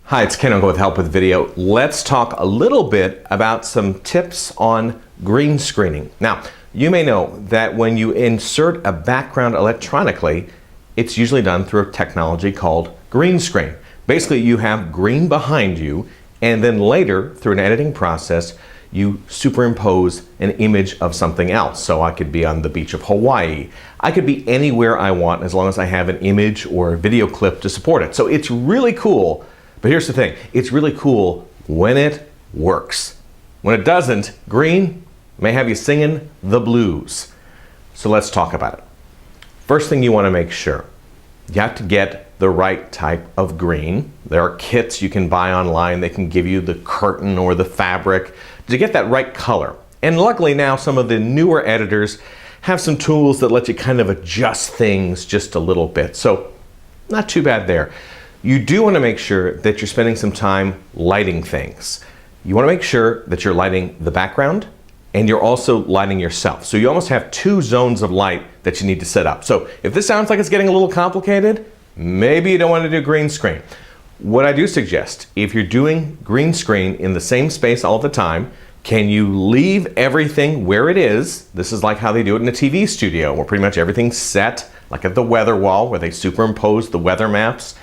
Hi, it's Ken Okel with Help with Video. Let's talk a little bit about some tips on green screening. Now, you may know that when you insert a background electronically, it's usually done through a technology called green screen. Basically, you have green behind you, and then later, through an editing process, you superimpose an image of something else. So I could be on the beach of Hawaii. I could be anywhere I want as long as I have an image or a video clip to support it. So it's really cool. But here's the thing, it's really cool when it works. When it doesn't, green may have you singing the blues. So let's talk about it. First thing you want to make sure, you have to get the right type of green. There are kits you can buy online. They can give you the curtain or the fabric to get that right color. And luckily now some of the newer editors have some tools that let you kind of adjust things just a little bit. So not too bad there. You do want to make sure that you're spending some time lighting things. You want to make sure that you're lighting the background and you're also lighting yourself. So you almost have two zones of light that you need to set up. So if this sounds like it's getting a little complicated, maybe you don't want to do green screen. What I do suggest, if you're doing green screen in the same space all the time, can you leave everything where it is? This is like how they do it in a TV studio, where pretty much everything's set, like at the weather wall, where they superimpose the weather maps.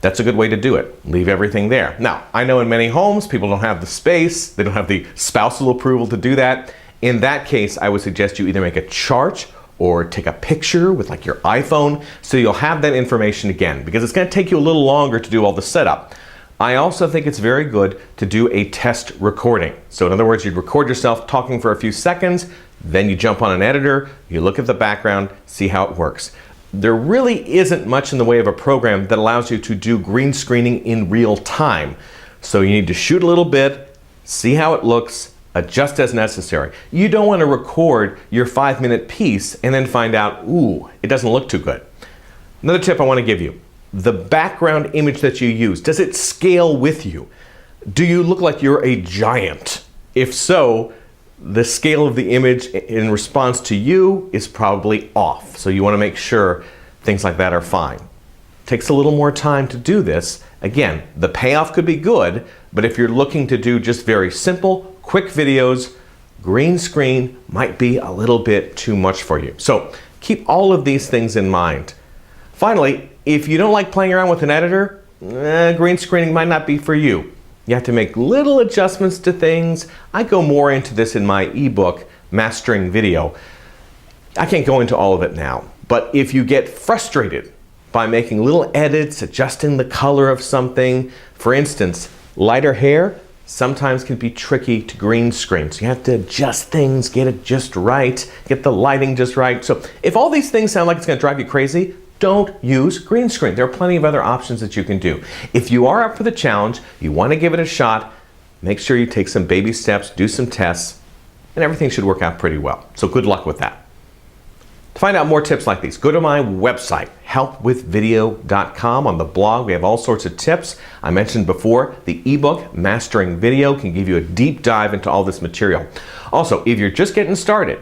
That's a good way to do it. Leave everything there. Now, I know in many homes, people don't have the space, they don't have the spousal approval to do that. In that case, I would suggest you either make a chart or take a picture with like your iPhone so you'll have that information again, because it's going to take you a little longer to do all the setup. I also think it's very good to do a test recording. So in other words, you'd record yourself talking for a few seconds, then you jump on an editor, you look at the background, see how it works. There really isn't much in the way of a program that allows you to do green screening in real time. So you need to shoot a little bit, see how it looks, adjust as necessary. You don't want to record your 5-minute piece and then find out, ooh, it doesn't look too good. Another tip I want to give you, the background image that you use, does it scale with you? Do you look like you're a giant? If so, the scale of the image in response to you is probably off. So you want to make sure things like that are fine. Takes a little more time to do this. Again, the payoff could be good, but if you're looking to do just very simple, quick videos, green screen might be a little bit too much for you. So keep all of these things in mind. Finally, if you don't like playing around with an editor, green screening might not be for you. You have to make little adjustments to things. I go more into this in my ebook, Mastering Video. I can't go into all of it now, but if you get frustrated by making little edits, adjusting the color of something, for instance, lighter hair sometimes can be tricky to green screen. So you have to adjust things, get it just right, get the lighting just right. So if all these things sound like it's going to drive you crazy, don't use green screen. There are plenty of other options that you can do. If you are up for the challenge, you want to give it a shot, make sure you take some baby steps, do some tests, and everything should work out pretty well. So good luck with that. To find out more tips like these, go to my website, helpwithvideo.com. On the blog, we have all sorts of tips. I mentioned before, the ebook, Mastering Video, can give you a deep dive into all this material. Also, if you're just getting started,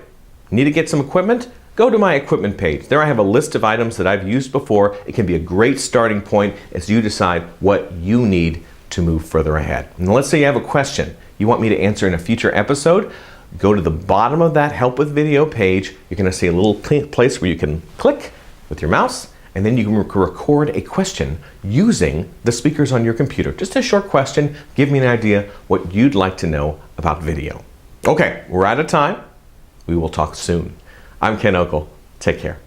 need to get some equipment, go to my equipment page. There I have a list of items that I've used before. It can be a great starting point as you decide what you need to move further ahead. And let's say you have a question you want me to answer in a future episode. Go to the bottom of that Help with Video page. You're going to see a little place where you can click with your mouse, and then you can record a question using the speakers on your computer. Just a short question. Give me an idea what you'd like to know about video. Okay, we're out of time. We will talk soon. I'm Ken Okel. Take care.